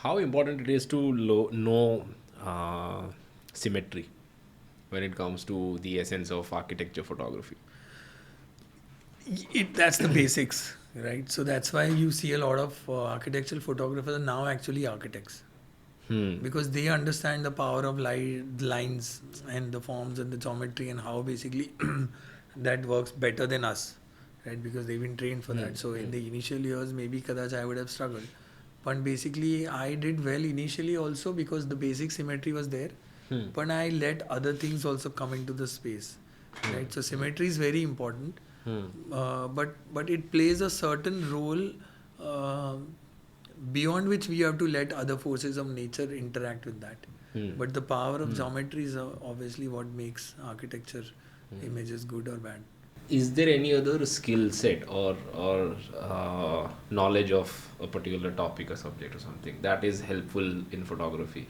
how important it is to know symmetry when it comes to the essence of architecture photography. That's the basics, right? So that's why you see a lot of architectural photographers are now actually architects because they understand the power of lines and the forms and the geometry and how basically that works better than us, right? Because they've been trained for that. So in the initial years, maybe kadach I would have struggled, but basically I did well initially also because the basic symmetry was there, but I let other things also come into the space, right? So symmetry is very important, but it plays a certain role. Beyond which we have to let other forces of nature interact with that. But the power of geometry is obviously what makes architecture images good or bad. Is there any other skill set or knowledge of a particular topic or subject or something that is helpful in photography?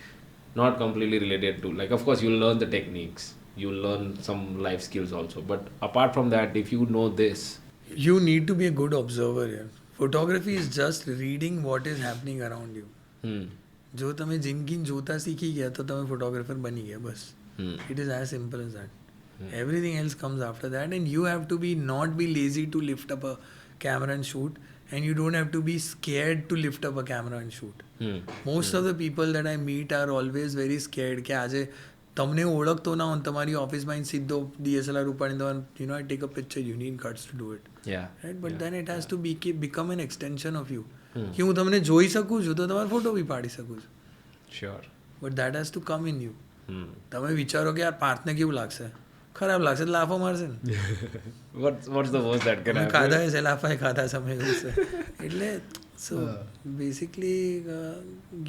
Not completely related to, like, of course, you'll learn the techniques, you'll learn some life skills also. But apart from that, if you know this, You need to be a good observer here. Photography is just reading what is happening around you. જો તમે જિંદગી જોતા શીખી ગયા તો તમે photographer બની ગયા બસ. It is as simple as that. Everything else comes after that, and you have to be not be lazy to lift up a camera and shoot, and you don't have to be scared to lift up a camera and shoot. Most of the people that I meet are always very scared કે આજે તમને ઓળખતો ના હોય તમારી ઓફિસમાં સીધો DSLR ઉપાડીને I take a picture, you need guts to do it. Right? But then it has to become an extension of you. કે હું તમને જોઈ શકું છું તો તમારો ફોટો બી પાડી શકું છું. sure. But that has to come in you. તમે વિચારો કે યાર પાર્થને કેવું લાગશે, ખરાબ લાગશે તો લાફો મારશે ને. What's the worst that can happen? ખાધા હશે લાફા ખાધા સમય હશે એટલે so basically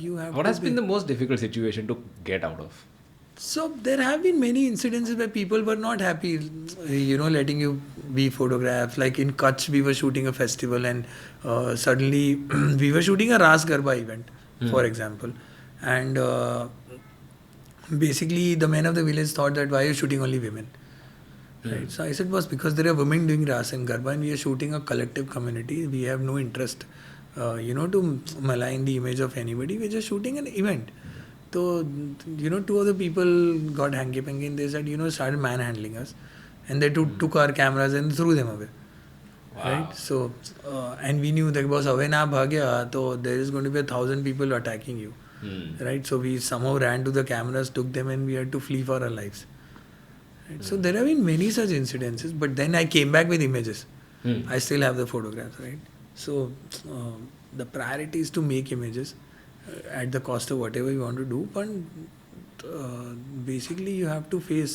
you have What to has been the most difficult situation to get out of? So there have been many incidences where people were not happy, letting you be photographed. Like in Kutch, we were shooting a festival and suddenly we were shooting a Ras Garba event, for example. And basically the men of the village thought that why are you shooting only women? Right? So I said, was because there are women doing Ras and Garba and we are shooting a collective community. We have no interest, to malign the image of anybody. We're just shooting an event. So, two other people got hanky-panky and they said, started manhandling us. And they took our cameras and threw them away. Wow. Right? So, and we knew that was away na bhagya, so there is going to be 1,000 people attacking you. Right? So we somehow ran to the cameras, took them, and we had to flee for our lives. Right? So there have been many such incidences, but then I came back with images. I still have the photographs, right? So the priority is to make images at the cost of whatever you want to do, but basically you have to face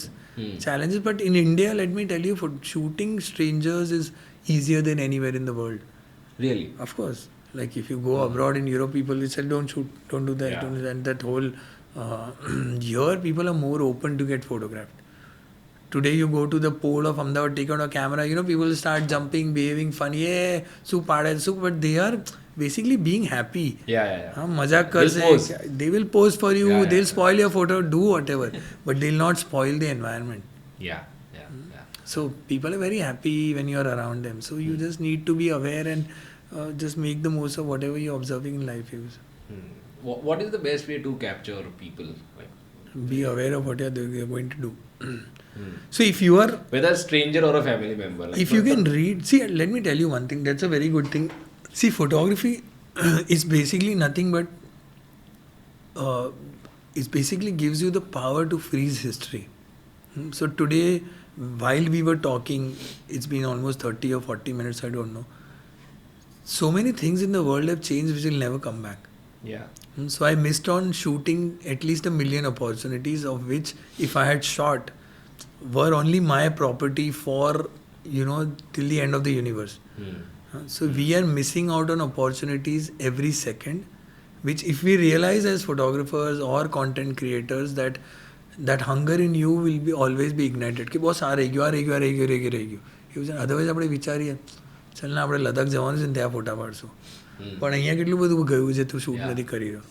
challenges. But in India, let me tell you, for shooting strangers is easier than anywhere in the world. Really? Of course. Like if you go abroad in Europe, people will say don't shoot, don't do that, don't do that. And that whole here people are more open to get photographed. Today you go to the pole of Ahmedabad, take out a camera, people will start jumping, behaving funny, yeah, but they are basically being happy. Mazak karse, they will pose for you, they'll spoil your photo, do whatever, but they'll not spoil the environment. So people are very happy when you're around them. So you just need to be aware and just make the most of whatever you're observing in life. What is the best way to capture people? Be aware of what you're going to do. So if you are... Whether a stranger or a family member. If you can read... See, let me tell you one thing. That's a very good thing. See, photography is basically nothing but... it basically gives you the power to freeze history. So today, while we were talking, it's been almost 30 or 40 minutes, I don't know. So many things in the world have changed which will never come back. So I missed on shooting at least 1 million opportunities, of which if I had shot, were only my property for, till the end of the universe. So we are missing out on opportunities every second, which if we realize as photographers or content creators that hunger in you will be always be ignited. कि बहुत आ रहेगी. Otherwise આપણે વિચારીએ ચાલ ને આપણે લદ્દાખ જવાનું છે ને ત્યાં ફોટા પાડશું પણ અહીંયા કેટલું બધું ગયું છે તું શૂટ નથી કરી રહ્યો.